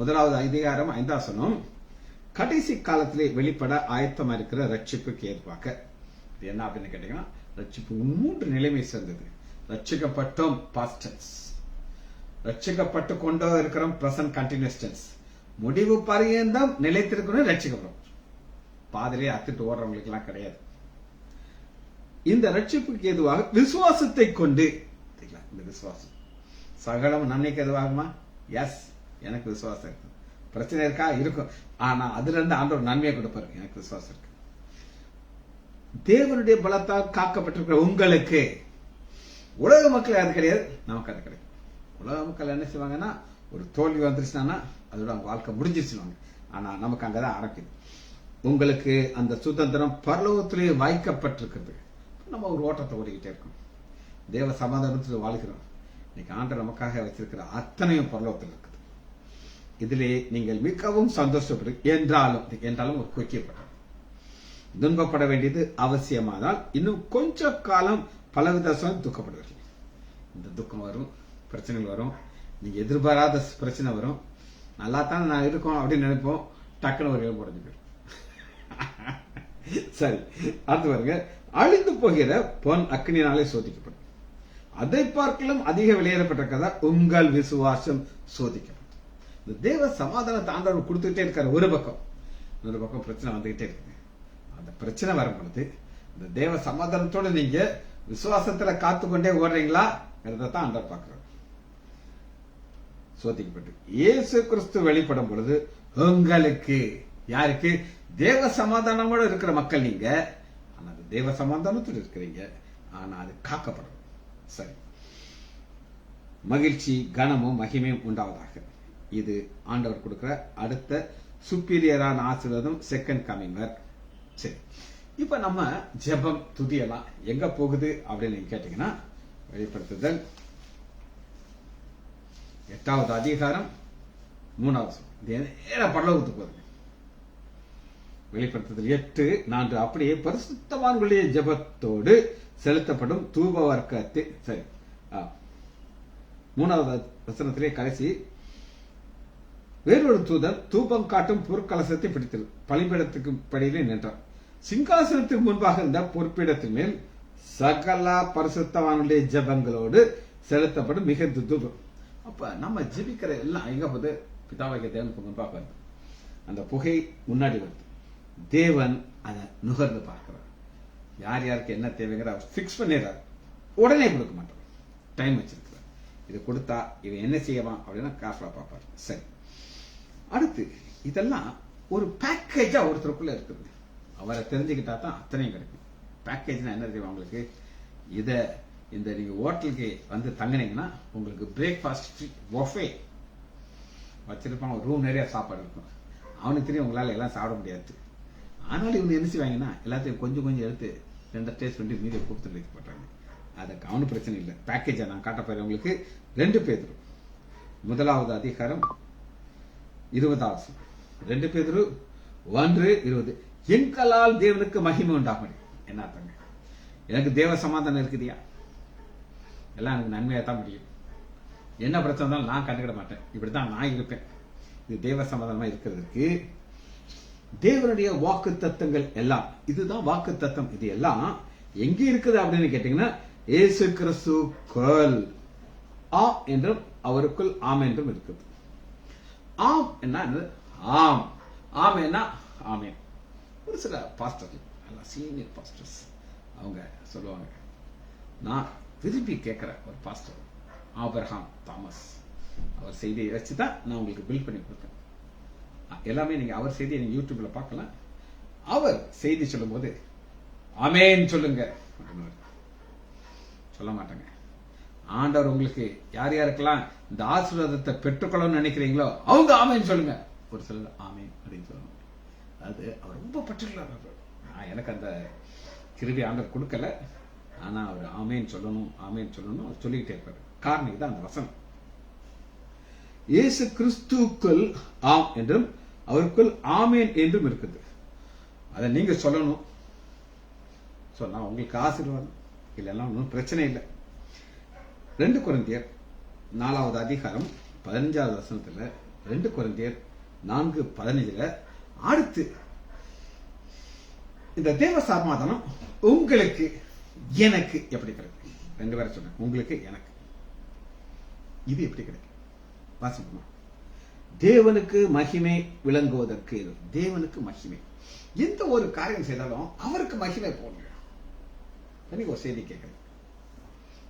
1வது அதிகாரம் 5வது வசனம், கடைசி காலத்திலே வெளிப்பட ஆயத்தமா இருக்கிற ரட்சிப்புக்கு ஏற்பாக. இது என்ன அப்படின்னு கேட்டீங்கன்னா, ரட்சிப்பு 3 நிலைமை சேர்ந்தது. ரட்சிக்கப்பட்டோம் பாஸ்ட் டென்ஸ், ரட்சிக்கப்பட்டு கொண்டோ இருக்கிறோம் பிரசன்ட் கண்டினியூஸ் டென்ஸ், முடிவு பரியந்தம் நிலைத்திருக்கணும் ரட்சிக்கப்படும். பாதிலே அத்துட்டு ஓடுறவங்களுக்கு எல்லாம் கிடையாது. இந்த ரட்சிப்புக்கு எதுவாக விசுவாசத்தை கொண்டு, இந்த விசுவாசம் சகலம் நன்மைக்கு எதுவாகுமா? எஸ், எனக்கு விசுவாசம் இருக்கு. பிரச்சனை இருக்கா? இருக்கும். ஆனா அதுல இருந்து ஆண்டவர் நன்மையை கொடுப்பாரு. எனக்கு விசுவாசம் இருக்கு. தேவனுடைய பலத்தால் காக்கப்பட்டிருக்கிற உங்களுக்கு, உலக மக்கள் அது கிடையாது, நமக்கு அது கிடைக்கும். உலக மக்கள் என்ன செய்வாங்கன்னா, ஒரு தோல்வி வந்துருச்சுன்னா அதோட அவங்க வாழ்க்கை முடிஞ்சிருச்சுவாங்க. ஆனா நமக்கு அங்கதான் ஆரம்பிக்குது. உங்களுக்கு அந்த சுதந்திரம் பரலோகத்திலே வாய்க்கப்பட்டிருக்கிறது. நம்ம ஒரு ஓட்டத்தை ஓடிக்கிட்டே இருக்கோம். தேவ சமாதானத்தில் வாழ்கிறோம். இன்னைக்கு ஆண்டவர் நமக்காக வச்சிருக்கிற அத்தனையும் பரலோகத்தில் இருக்குது. இதிலே நீங்கள் மிகவும் சந்தோஷப்படு என்றாலும் ஒரு கொக்கியப்பட்ட துன்பப்பட வேண்டியது அவசியமானால் இன்னும் கொஞ்ச காலம் பலவித துக்கப்படுவீர்கள். இந்த துக்கம் வரும், பிரச்சனைகள் வரும், நீங்க எதிர்பாராத பிரச்சனை வரும். நல்லா தான் நான் இருக்கோம் அப்படின்னு நினைப்போம், டக்குனு ஒரு இழப்பு உடஞ்சு போயிடும். சரி, அடுத்து பாருங்க, அழிந்து போகிற பொன் அக்னியினாலே சோதிக்கப்படும், அதை பார்க்கலாம் அதிக வெளியேறப்பட்டிருக்கதா உங்கள் விசுவாசம் சோதிக்கப்படும். இந்த தேவ சமாதானத்தை ஆண்டவர் கொடுத்துக்கிட்டே இருக்காரு. ஒரு பக்கம், இன்னொரு பக்கம் பிரச்சனை வந்துகிட்டே இருக்கு. அந்த பிரச்சனை வரும் பொழுது இந்த தேவ சமாதானத்தோட நீங்க விசுவாசத்துல காத்துக்கொண்டே ஓடுறீங்களா தான் ஆண்டவர் பார்க்கிறார். சோதிக்கப்பட்டு இயேசு கிறிஸ்து வெளிப்படும் பொழுது உங்களுக்கு, யாருக்கு? தேவ சமாதானமோட இருக்கிற மக்கள் நீங்க. ஆனா அது தேவ சமாதானத்தோடு இருக்கிறீங்க, ஆனா அது காக்கப்படும். சரி, மகிழ்ச்சி கனமும் மகிமையும் உண்டாவதாக. இது ஆண்டவர் கொடுக்கிற அடுத்த சுப்பீரியரான ஆசீர்வாதம், செகண்ட் கமிங். சரி, இப்ப நம்ம ஜெபம் துதியெல்லாம் எங்க போகுது அப்படின்னு நீங்க கேட்டீங்கன்னா, வெளிப்படுத்துதல் 8வது அதிகாரம் 3வது நேர பரலோகத்துக்கு போகுது. வெளிப்படுத்துதல் 8:4 அப்படியே பரிசுத்தவான்களுடைய ஜெபத்தோடு செலுத்தப்படும் தூப வர்க்கத்தை. சரி, 3வது வசனத்திலே கடைசி, வேறொரு தூதன் தூபம் காட்டும் பொற்கலசத்தை பிடித்தது, பலிபீடத்துக்கு படியிலே நின்றான். சிங்காசனத்துக்கு முன்பாக இருந்த பொறுப்பிடத்தின் மேல் சகல பரிசுத்தவானுடைய ஜெபங்களோடு செலுத்தப்படும் மிகுந்த தூபம். அப்ப நம்ம ஜெபிக்கிற எல்லாம் எங்க போது? பிதாவாகிய தேவனுக்கு முன்பாக வருது. அந்த புகை முன்னாடி வருது. தேவன் அதை நுகர்ந்து பார்க்கிறார். யார் யாருக்கு என்ன தேவைங்கிற அவர் பிக்ஸ் பண்ணிடுறாரு. உடனே கொடுக்க மாட்டார், டைம் வச்சிருக்கிறார். இது கொடுத்தா இவன் என்ன செய்யலாம் அப்படின்னா காசுல பார்ப்பார். சரி, அடுத்து இதெல்லாம் ஒரு பேக்கேஜா ஒருத்தருக்குள்ள இருக்குது. அவரை தெரிஞ்சுக்கிட்டா தான் அத்தனையும் கிடைக்கும். பேக்கேஜ்னா என்ன தெரியும் உங்களுக்கு? இந்த நீங்க ஹோட்டலுக்கு வந்து தங்கினீங்கன்னா உங்களுக்கு பிரேக்ஃபாஸ்ட் ஃப்ரீ, பொஃபே வச்சிருப்பான். ஒரு ரூம் நிறைய சாப்பாடு இருக்கும். அவனுக்கு தெரியும் உங்களால எல்லாம் சாப்பிட முடியாது. ஆனாலும் இவங்க என்ன செய்வாங்கன்னா, எல்லாத்தையும் கொஞ்சம் கொஞ்சம் எடுத்து 2 டேஸ்ட் பண்ணி மீதியை கொடுத்துட்டு வைக்க போட்டாங்க. அதுக்கு அவனு பிரச்சனை இல்லை. பேக்கேஜை நான் காட்ட போறேன் உங்களுக்கு. 2 பேதுரு 1வது அதிகாரம் 20வது வசனம். 2 பேதுரு 1:20, எங்களால் தேவனுக்கு மகிமை உண்டாகும். என்ன அர்த்தங்க? எனக்கு தேவ சமாதானம் இருக்குதியா, எல்லாம் எனக்கு நன்மையா தான் முடியும். என்ன பிரச்சனை இருந்தாலும் நான் கண்டுக்கிட மாட்டேன், இப்படித்தான் நான் இருப்பேன். இது தேவ சமாதானமா இருக்கிறதுக்கு தேவனுடைய வாக்கு தத்தங்கள் எல்லாம், இதுதான் வாக்கு தத்தம். இது எல்லாம் எங்க இருக்குது அப்படின்னு கேட்டீங்கன்னா, இயேசு கிறிஸ்துக்குள் ஆம் என்றும் அவருக்குள் ஆம் என்றும் இருக்குது. ஆம் என்ன? ஆம். ஆம் என்ன? ஆமேன். ஒரு சில பாஸ்டர்கள், சீனியர் பாஸ்டர்ஸ், அவங்க சொல்லுவாங்க, நான் விரும்பி கேட்கிற ஒரு பாஸ்டர் ஆபிரகாம் தாமஸ், அவர் செய்தியை வச்சுதான் நான் உங்களுக்கு பில்ட் பண்ணி கொடுத்தேன். எல்லாமே நீங்க அவர் செய்தியை நீங்க யூடியூப்ல பார்க்கலாம். அவர் செய்தி சொல்லும் போது ஆமேன் சொல்லுங்க சொல்ல மாட்டாங்க. ஆண்டவர் உங்களுக்கு யார் யாருக்கெல்லாம் இந்த ஆசீர்வாதத்தை பெற்றுக்கொள்ளணும்னு நினைக்கிறீங்களோ அவங்க ஆமேன் சொல்லுங்க. ஒரு சிலர் ஆமேன் அப்படின்னு சொல்லுவாங்க. அது அவர் ரொம்ப பர்டிகுலர். எனக்கு அந்த கிருபை ஆண்டவர் கொடுக்கல. ஆனா அவர் ஆமேன் சொல்லணும் ஆமேன் சொல்லணும் சொல்லிக்கிட்டே இருப்பாரு. காரணம் இதுதான் அந்த வசனம். இயேசு கிறிஸ்துக்குள் ஆம் என்றும் அவருக்குள் ஆமேன் என்றும் இருக்குது. அதை நீங்க சொல்லணும். சொன்னா உங்களுக்கு ஆசீர்வாதம், இல்லைன்னா ஒன்றும் பிரச்சனை இல்லை. 2 கொரிந்தியர் 4வது அதிகாரம் 15வது வசனத்துல, 2 கொரிந்தியர் 4:15 அடுத்து இந்த தேவ சமாதானம் உங்களுக்கு எனக்கு எப்படி கிடைக்கும்? 2 பேரை சொன்னேன், உங்களுக்கு எனக்கு. இது எப்படி கிடைக்கும்? வாசிப்போமா? தேவனுக்கு மகிமை விளங்குவதற்கு. தேவனுக்கு மகிமை, எந்த ஒரு காரியம் செய்தாலும் அவருக்கு மகிமை போடுங்க. ஒரு செய்தி கேட்கிறேன்.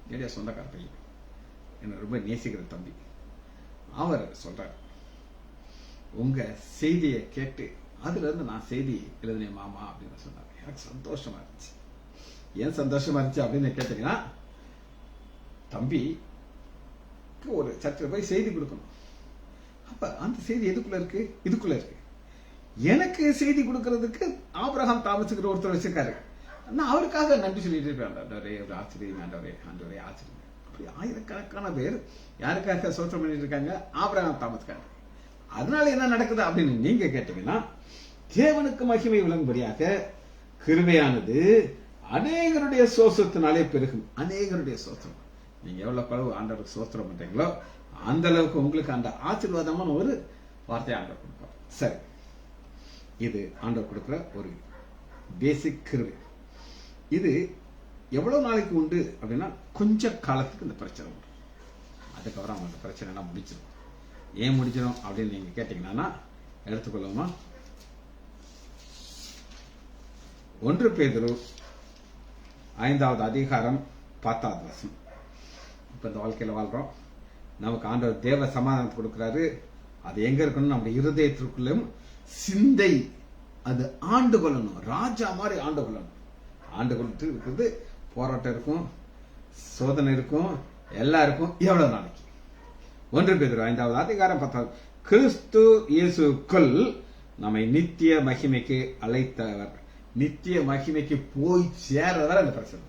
என்னுடைய சொந்தக்கார பையன், என்ன ரொம்ப நேசிக்கிற தம்பி, அவர் சொல்றார், உங்க செய்தியை கேட்டு அதுல இருந்து நான் செய்தி எழுதினேன் மாமா அப்படின்னு சொன்னார். எனக்கு சந்தோஷமா இருந்துச்சு. ஏன் சந்தோஷமா இருந்துச்சு அப்படின்னு கேட்டீங்கன்னா, தம்பி ஒரு சர்ச்சில் போய் செய்தி கொடுக்கணும். அப்ப அந்த செய்தி எதுக்குள்ள இருக்கு? இதுக்குள்ள இருக்கு. எனக்கு செய்தி கொடுக்கறதுக்கு ஆபிரகாம் தாமஸுங்கிற ஒருத்தர் வச்சிருக்காரு. நான் அவருக்காக நன்றி சொல்லிட்டு இருப்பேன். ஆண்டவரே ஒரு ஆச்சரியம், ஆண்டவரே ஆண்டவரே ஆச்சரியம். அப்படி ஆயிரக்கணக்கான பேர் யாருக்காக சோத்திரம் பண்ணிட்டு இருக்காங்க? ஆபிரகாம் தாமஸ்காக. அதனால என்ன நடக்குது அப்படின்னு நீங்க கேட்டீங்கன்னா, தேவனுக்கு மகிமை விளங்கும்படியாக கிருபையானது அநேகருடைய சோத்திரத்தினாலே பெருகும். அநேகருடைய சோத்திரம். நீங்க எவ்வளவு அளவு ஆண்டவருக்கு சோத்திரம் பண்றீங்களோ அந்த அளவுக்கு உங்களுக்கு அந்த ஆசீர்வாதமான ஒரு வார்த்தையை ஆண்டவர் கொடுப்பார். சரி, இது ஆண்டவர் கொடுக்கிற ஒரு பேசிக் கிருபை. இது எவ்வளவு நாளைக்கு உண்டு அப்படின்னா, கொஞ்ச காலத்துக்கு இந்த பிரச்சனை உண்டு. அதுக்கப்புறம் அந்த பிரச்சனை எல்லாம் முடிச்சிடும். ஏன் முடிச்சிடும் அப்படின்னு நீங்க கேட்டீங்கன்னா, எடுத்துக்கொள்ளுமா, 1 பேதுரு 5வது அதிகாரம் 10வது வசனம். இப்ப இந்த வாழ்க்கையில வாழ்றோம். நமக்கு ஆண்டவர் தேவ சமாதானத்தை கொடுக்கிறாரு. அது எங்க இருக்கணும்? நம்முடைய இருதயத்திற்குள்ளும் சிந்தை அது ஆண்டு கொள்ளணும். ராஜா மாதிரி ஆண்டு கொள்ளணும். ஆண்டு கொண்டு இருக்கிறது போராட்டம் இருக்கும், சோதனை இருக்கும், எல்லாம் இருக்கும். எவ்வளவு நாளைக்கு? 1 பேதுரு 5வது அதிகாரம் 10வது. கிறிஸ்து இயேசுக்குள் நம்மை நித்திய மகிமைக்கு அழைத்தவர். நித்திய மகிமைக்கு போய் சேர்றவர் அந்த பிரச்சனை.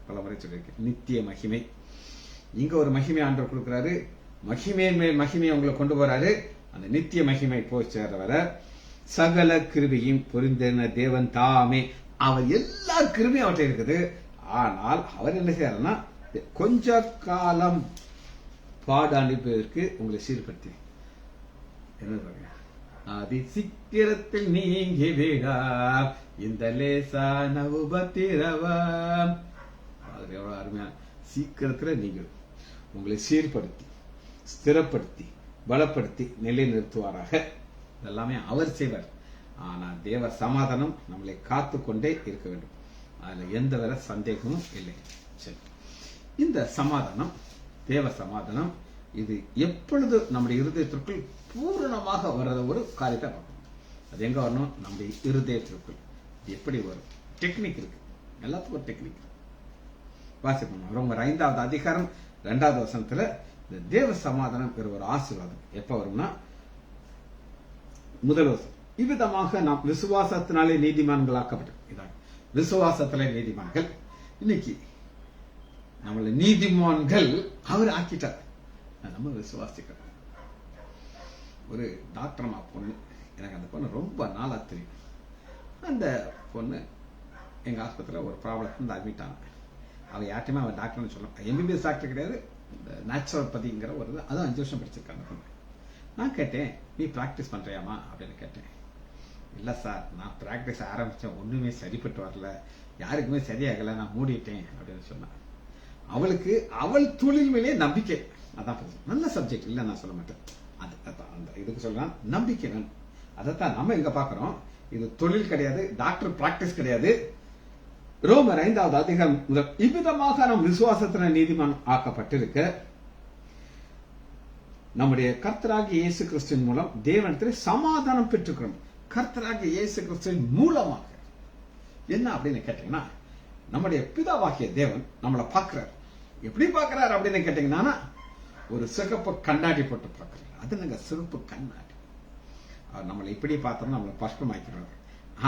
பல முறை சொல்லியிருக்கேன், நித்திய மகிமை. இங்க ஒரு மகிமை ஆண்டவர் கொடுக்கிறாரு. மகிமையின் மேல் மகிமையை உங்களை கொண்டு போறாரு. அந்த நித்திய மகிமை போய் சேர்றவர சகல கிருபையும் புரிந்திருந்த தேவன் தாமே. அவர் எல்லா கிருபையும் அவற்றை இருக்குது. ஆனால் அவர் என்ன செய்யறாருன்னா, கொஞ்ச காலம் பாடு அனுப்பியதற்கு உங்களை சீர்படுத்தி என்ன அதி சீக்கிரத்தில் நீங்கி விடா இந்த லேசான உபத்திரவம். அது எவ்வளவு அருமையான சீக்கிரத்தில் நீங்கள் உங்களை சீர்படுத்தி ஸ்திரப்படுத்தி பலப்படுத்தி நிலை நிறுத்துவாராக. இதெல்லாமே அவர் செய்வார். ஆனா தேவ சமாதானம் நம்மளை காத்து கொண்டே இருக்க வேண்டும். அதுல எந்த வர சந்தேகமும் இல்லை. சரி, இந்த சமாதானம் தேவ சமாதானம் இது எப்பொழுது நம்முடைய இருதயத்திற்குள் பூரணமாக வர்ற ஒரு காரியத்தை பார்க்கணும். அது எங்க வரணும்? நம்முடைய இருதயத்திற்குள். எப்படி வரும்? டெக்னிக் இருக்கு, எல்லாத்துக்கும் ஒரு டெக்னிக். வாசிப்போம். ரோமர் 5வது அதிகாரம் 2வது வசனத்துல இந்த தேவ சமாதானம் ஒரு ஆசீர்வாதம் எப்ப வரும்னா, முதல் வசனம், இவ்விதமாக நாம் விசுவாசத்தினாலே நீதிமான்களாக்கப்பட்டோம். இதான் விசுவாசத்திலே நீதிமான்கள். இன்னைக்கு நம்மள நீதிமான்கள் அவர் ஆக்கிட்டார். நம்ம விசுவாசிக்கிறோம். ஒரு டாக்டர்மா பொண்ணு, எனக்கு அந்த பொண்ணு ரொம்ப நாளா தெரியும். அந்த பொண்ணு எங்க ஆஸ்பத்திரியில் ஒரு ப்ராப்ளம் அட்மிட் ஆனாங்க. அவன் யார்ட்டையுமே அவன் டாக்டர்னு சொல்லலாம். எம்பிபிஎஸ் டாக்டர் கிடையாது, இந்த நேச்சுரோபதிங்கிற ஒரு இது. அதுவும் 5 வருஷம் படிச்சிருக்காங்க பொண்ணு. நான் கேட்டேன், நீ பிராக்டிஸ் பண்றியாமா அப்படின்னு கேட்டேன். இல்லை சார், நான் பிராக்டிஸ் ஆரம்பித்தேன், ஒன்றுமே சரிப்பட்டு வரல, யாருக்குமே சரியாகலை, நான் மூடிட்டேன் அப்படின்னு சொன்னான். அவளுக்கு அவள் தொழில் மேலே நம்பிக்கை. அதான் நல்ல சப்ஜெக்ட் இல்லை நான் சொல்ல மாட்டேன். அந்த இதுக்கு சொல்லலாம் நம்பிக்கை. அதைத்தான் நம்ம இங்க பாக்குறோம். இது தொழில் கிடையாது, டாக்டர் பிராக்டிஸ் கிடையாது. ரோமர் 5வது அதிகாரம் முதல் இவ்விதமாக நம் விசுவாசத்தின நீதிமான் ஆக்கப்பட்டிருக்க நம்முடைய கர்த்தராகிய இயேசு கிறிஸ்துவின் மூலம் தேவனிடத்தில் சமாதானம் பெற்றுக்கிறோம். கர்த்தராகிய இயேசு கிறிஸ்துவின் மூலமாக என்ன அப்படின்னு கேட்டீங்கன்னா, நம்முடைய பிதாவாகிய தேவன் நம்மளை பார்க்கிறார். எப்படி பார்க்கிறார் அப்படின்னு கேட்டீங்கன்னா, ஒரு சிகப்பு கண்ணாடி போட்டு பார்க்கிறார். அது நாங்க சிறப்பு கண்ணாடி. அவர் நம்மளை இப்படி பார்த்தோம்னா நம்மளை பஷ்டமாக்கிறார்.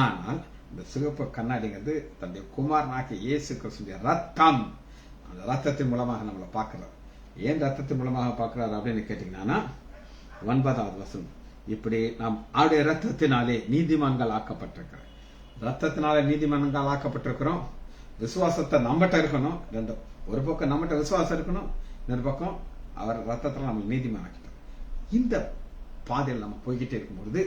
ஆனால் இந்த சிகப்பு கண்ணாடிங்கிறது தன்னுடைய குமாரனாகிய இயேசு கிறிஸ்துவின் ரத்தம். அந்த ரத்தத்தின் மூலமாக நம்மளை பார்க்கிறார். ஏன் ரத்தத்தின் மூலமாக பார்க்கிறார் அப்படின்னு கேட்டீங்கன்னா, 9வது வசனம், இப்படி நாம் அவருடைய ரத்தத்தினாலே நீதிமான்கள் ஆக்கப்பட்டிருக்கிறோம். ரத்தத்தினாலே நீதிமான்கள் ஆக்கப்பட்டிருக்கிறோம். விசுவாசத்தை நம்மகிட்ட இருக்கணும். ரெண்டும், ஒரு பக்கம் நம்மகிட்ட விசுவாசம் இருக்கணும், இன்னொரு பக்கம் அவர் ரத்தத்தில் நம்ம நீதிமான் ஆக்கிட்டார். இந்த பாதையில் நம்ம போய்கிட்டே இருக்கும்பொழுது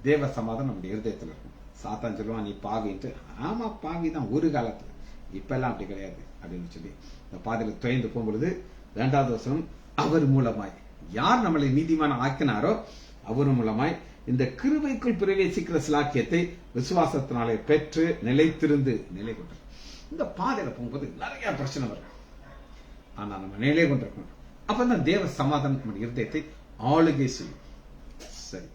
தேவ சமாதானம் நம்முடைய இருதயத்தில் இருக்கும். சாத்தான் சொல்லுவான், நீ பாவின்ட்டு. ஆமா, பாவி தான் ஒரு காலத்துல, இப்ப எல்லாம் அப்படி கிடையாது அப்படின்னு சொல்லி இந்த பாதையில துயந்து போகும்பொழுது 2வது வசனம், அவர் மூலமாய் யார் நம்மளை நீதிமான ஆக்கினாரோ அவர் மூலமாய் இந்த கிருபைக்குள் பிரவேசிக்கிற சிலாக்கியத்தை விசுவாசத்தினாலே பெற்று நிலைத்திருந்து நிலை கொண்டார். இந்த பாதையில போகும்போது நிறைய பிரச்சனை வரும். ஆனா நம்ம நிலை கொண்டிருக்கணும். அப்பதான் தேவ சமாதானம் நம்முடைய இருதயத்தை ஆளுகை செய்யும். சரி,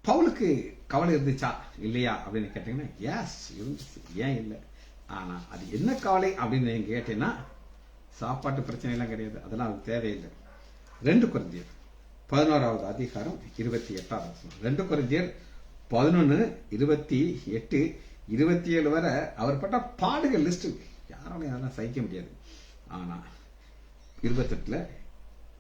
பவுலுக்கு கவலை இருந்துச்சா இல்லையா அப்படின்னு கேட்டீங்கன்னா, எஸ் இருந்துச்சு. ஏன் இல்லை? ஆனா அது என்ன கவலை அப்படின்னு நீங்க கேட்டீங்கன்னா, சாப்பாட்டு பிரச்சனை எல்லாம் கிடையாது, அதெல்லாம் அது தேவையில்லை. 2 கொரிந்தியர் 11வது அதிகாரம் 28வது வசனம். 2 கொரிந்தியர் 11:28, 27 வரை அவர் பட்ட பாடுகள் லிஸ்ட் யாராலையும் அதெல்லாம் சகிக்க முடியாது. ஆனா 28ல,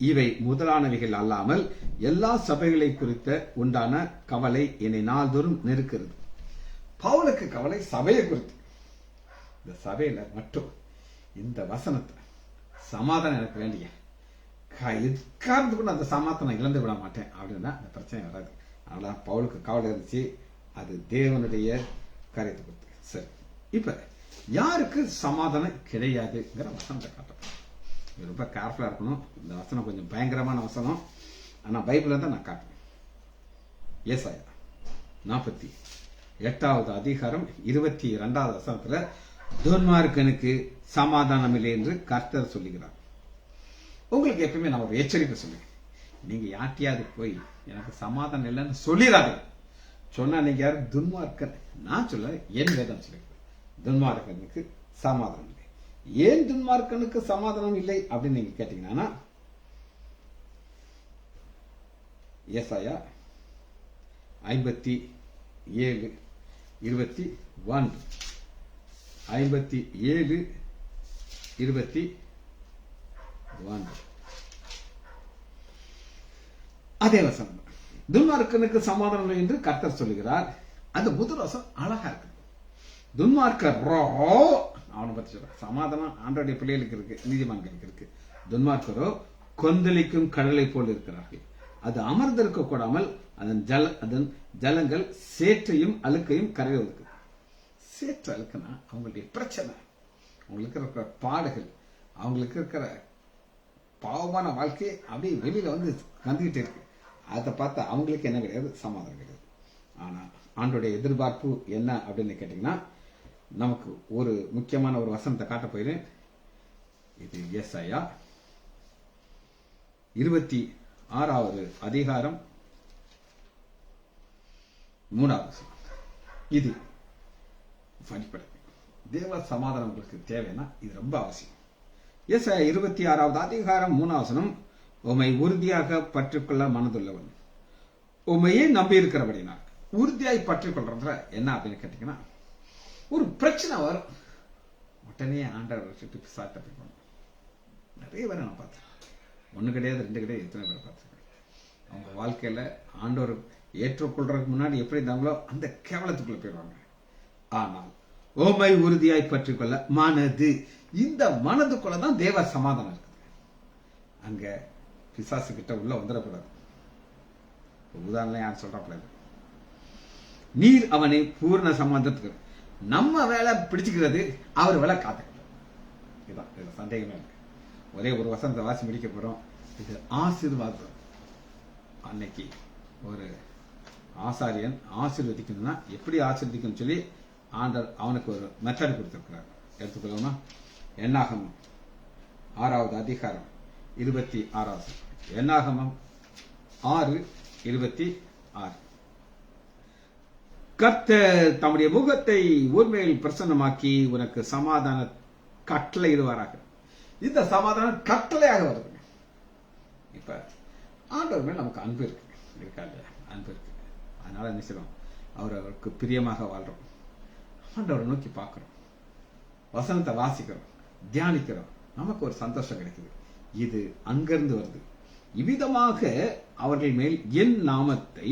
இவை முதலானவைகள் அல்லாமல் எல்லா சபைகளை குறித்த உண்டான கவலை என்னை நாள்தோறும் நெருக்கிறது. பவுலுக்கு கவலை சபையை குறித்து. இந்த சபையில மட்டும் இந்த வசனத்தை சமாதானம் எனக்கு வேண்டிய எக்காரணத்துக்கு அந்த சமாதானம் இழந்து விட மாட்டேன் அப்படின்னா அந்த பிரச்சனை வராது. அதனால பவுலுக்கு கவலை இருந்துச்சு. அது தேவனுடைய காரியத்தை குறித்து. சரி, இப்ப யாருக்கு சமாதானம் கிடையாதுங்கிற வசனத்தை காட்டப்படும். ரொம்ப கேர்ஃபுல்லா இருக்கணும். இந்த வசனம் கொஞ்சம் பயங்கரமான வசனம். ஆனா பைபிள்ல தான் நான் காட்டுறேன். ஏசாயா 48வது அதிகாரம் 22வது வசனத்துல, துன்மார்க்கனுக்கு சமாதானம் இல்லை என்று கர்த்தர் சொல்லுகிறார். உங்களுக்கு எப்பவுமே நான் ஒரு எச்சரிக்கை சொல்லுங்க, நீங்க யார்ட்டையாவது போய் எனக்கு சமாதானம் இல்லைன்னு சொல்லிடாது. சொன்னா நீங்க யாரு? துன்மார்க்கன். நான் சொல்ல, என் வேதம் சொல்லுங்க, துன்மார்க்கனுக்கு சமாதானம் இல்லை. ஏன் துன்மார்க்கனுக்கு சமாதானம் இல்லை அப்படின்னு நீங்க கேட்டீங்கன்னா, ஏசாயா 57:21, 57:21 அதே வசனம். துன்மார்க்கனுக்கு சமாதானம் இல்லை என்று கர்த்தர் சொல்லுகிறார். அந்த முதல் வசனம் அழகா இருக்கு. துன்மார்க்கர் அவனை பத்தி சொல்ற சமாதானம் ஆண்டோடைய பிள்ளைகளுக்கு இருக்கு, நீதிமான்களுக்கு இருக்கு. துன்மார்க்கரோ கொந்தளிக்கும் கடலை போல் இருக்கிறார்கள். அது அமர்ந்திருக்க கூடாமல் அதன் ஜலங்கள் சேற்றையும் அழுக்கையும் கரையோருக்கு. சேற்று அழுக்குனா அவங்களுடைய பிரச்சனை, அவங்களுக்கு இருக்கிற பாடுகள், அவங்களுக்கு இருக்கிற பாவமான வாழ்க்கை அப்படியே வெளியில வந்து வந்துகிட்டே இருக்கு. அதை பார்த்தா அவங்களுக்கு என்ன கிடையாது? சமாதானம் கிடையாது. ஆனா ஆண்டோடைய எதிர்பார்ப்பு என்ன அப்படின்னு கேட்டீங்கன்னா, நமக்கு ஒரு முக்கியமான ஒரு வசனத்தை காட்ட போயிரு. இது ஏசாயா 26வது அதிகாரம் 3வது வசனம். இது அடிப்படை. தேவ சமாதானம் உங்களுக்கு தேவைன்னா இது ரொம்ப அவசியம். ஏசாயா 26வது அதிகாரம் 3வது வசனம், உம்மை உறுதியாக பற்றிக்கொள்ள மனதுள்ளவன், உண்மையே நம்பி இருக்கிறபடினா. உறுதியாய் பற்றிக்கொள்றதுல என்ன அப்படின்னு கேட்டீங்கன்னா, ஒரு பிரச்சனை வரும், உடனே ஆண்டவர் சுற்றி பிசாட்ட நிறைய பேரை நான் பார்த்தேன். 1 கிடையாது, 2 கிடையாது, எத்தனை பேரை பார்த்துருக்கேன். அவங்க வாழ்க்கையில ஆண்டவர் ஏற்றுக்கொள்றதுக்கு முன்னாடி எப்படி இருந்தாங்களோ அந்த கேவலத்துக்குள்ள போயிடுவாங்க. ஆனால் ஓமை உறுதியாய் பற்றிக்கொள்ள மனது, இந்த மனதுக்குள்ளதான் தேவ சமாதானம் இருக்குது. அங்க பிசாசு கிட்ட உள்ள வந்துடக்கூடாது. உதாரணம் யார் சொல்றாப்ல, நீர் அவனை பூர்ண சம்பந்தத்துக்கு, நம்ம வேலை பிடிச்சுக்கிறது, அவர் வேலை காத்துக்கிறது. இதுதான், இதுல சந்தேகமே இருக்கு. ஒரே ஒரு வசனத்தை வாசி முடிக்க போறோம். இது ஆசீர்வாதம். அன்னைக்கு ஒரு ஆசாரியன் ஆசீர்வதிக்கணும்னா எப்படி ஆசீர்வதிக்கணும்னு சொல்லி ஆண்டவர் அவனுக்கு ஒரு மெத்தட் கொடுத்திருக்கிறார். எடுத்துக்கொள்ளணுமா? என்னாகமம் 6வது அதிகாரம் 26. என்னாகமம் 6:26. கர்த்தர் தம்முடைய முகத்தை உண்மையில் பிரசன்னமாக்கி உனக்கு சமாதான கட்டளையிடுவாராக. இந்த சமாதானம் கட்டளையாக வருது. இப்ப ஆண்டவர் மேல் நமக்கு அன்பு இருக்கு, இருக்கா இல்லையா? அன்பு இருக்கு. அதனால என்ன செய்யறோம்? அவருக்கு பிரியமாக வாழ்றோம், ஆண்டவரை நோக்கி பார்க்கிறோம், வசனத்தை வாசிக்கிறோம், தியானிக்கிறோம், நமக்கு ஒரு சந்தோஷம் கிடைக்குது. இது அங்கிருந்து வருது. இவ்விதமாக அவர்கள் மேல் என் நாமத்தை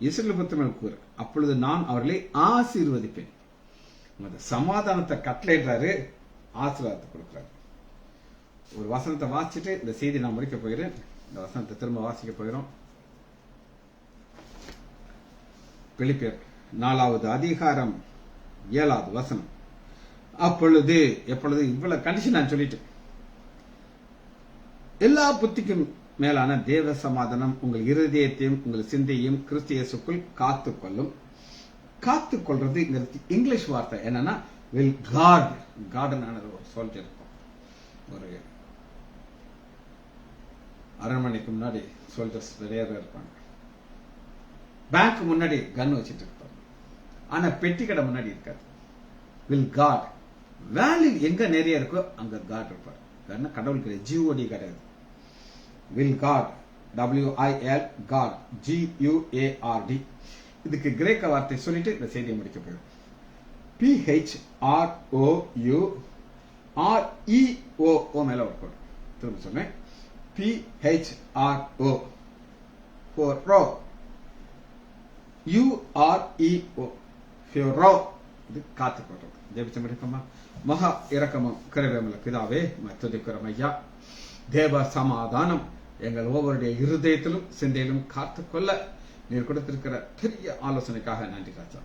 இஸ்ரவேல் புத்திரர் கூற, அப்பொழுது நான் அவர்களை ஆசீர்வதிப்பேன். சமாதானத்தை கட்டளையிடுறாரு, ஆசீர்வாதத்தை கொடுக்கிறாரு. ஒரு வசனத்தை வாசிச்சுட்டு இந்த செய்தி நான் முடிக்க போகிறேன். இந்த வசனத்தை திரும்ப வாசிக்க போகிறோம். பிலிப்பியர் 4வது அதிகாரம் 7வது வசனம். அப்பொழுது, எப்பொழுது, இவ்வளவு கண்டிஷன் நான் சொல்லிட்டேன். எல்லா புத்திக்கும் மேலான தேவ சமாதானம் உங்கள் இருதயத்தையும் உங்கள் சிந்தையும் கிறிஸ்து இயேசுக்குள் காத்துக்கொள்ளும். காத்துக்கொள்றது இங்கிலீஷ் வார்த்தை என்னன்னா வில் கார்ட். கார்டன் ஒரு சோல்ஜர் இருக்கும். ஒரு அரண்மனைக்கு முன்னாடி சோல்ஜர்ஸ் நிறைய பேர் இருப்பாங்க. பேங்க் முன்னாடி கன் வச்சுட்டு இருப்பாங்க. ஆனா பெட்டி கடை முன்னாடி இருக்காது. Will card. வேல்யூ எங்க நிறைய இருக்கோ அங்க கார்ட் இருப்பார். கடவுள் கிடையாது, ஜிஓடி கிடையாது. Will card, WIL card, GUARD. இதுக்கு கிரேக்க வார்த்தை சொல்லிட்டு இந்த செய்தியை முடிக்க போயிடும். PHROUREO மேல ஒர்க் அவுட். திரும்ப சொன்னேன். PHRO for row, UREO for இது காத்து போடுறது. ஜெபிச்சம் இருக்கமா? மகா இரக்கமும் கிருபையுமுள்ள பிதாவே, துதிக்கிறோம் ஐயா. தேவ சமாதானம் எங்கள் ஒவ்வொருடைய இருதயத்திலும் சிந்தையிலும் காத்துக்கொள்ள நீர் கொடுத்திருக்கிற பெரிய ஆலோசனைக்காக நன்றி ராஜா.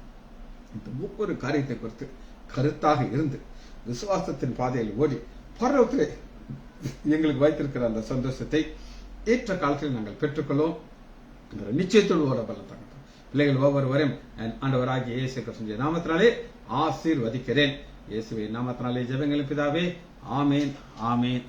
இந்த ஒவ்வொரு காரியத்தை குறித்து கருத்தாக இருந்து விசுவாசத்தின் பாதையில் ஓடி பரவத்திலே எங்களுக்கு வைத்திருக்கிற அந்த சந்தோஷத்தை ஏற்ற காலத்தில் நாங்கள் பெற்றுக்கொள்வோம். நிச்சயத்தோடு ஓட பலம் தாங்க. பிள்ளைகள் ஒவ்வொருவரையும் ஆண்டவராகிய இயேசு கிறிஸ்துவின் நாமத்தினாலே ஆசீர்வதிக்கிறேன். இயேசுவின் நாமத்தினாலே ஜெபங்களின் பிதாவே, ஆமேன், ஆமேன்.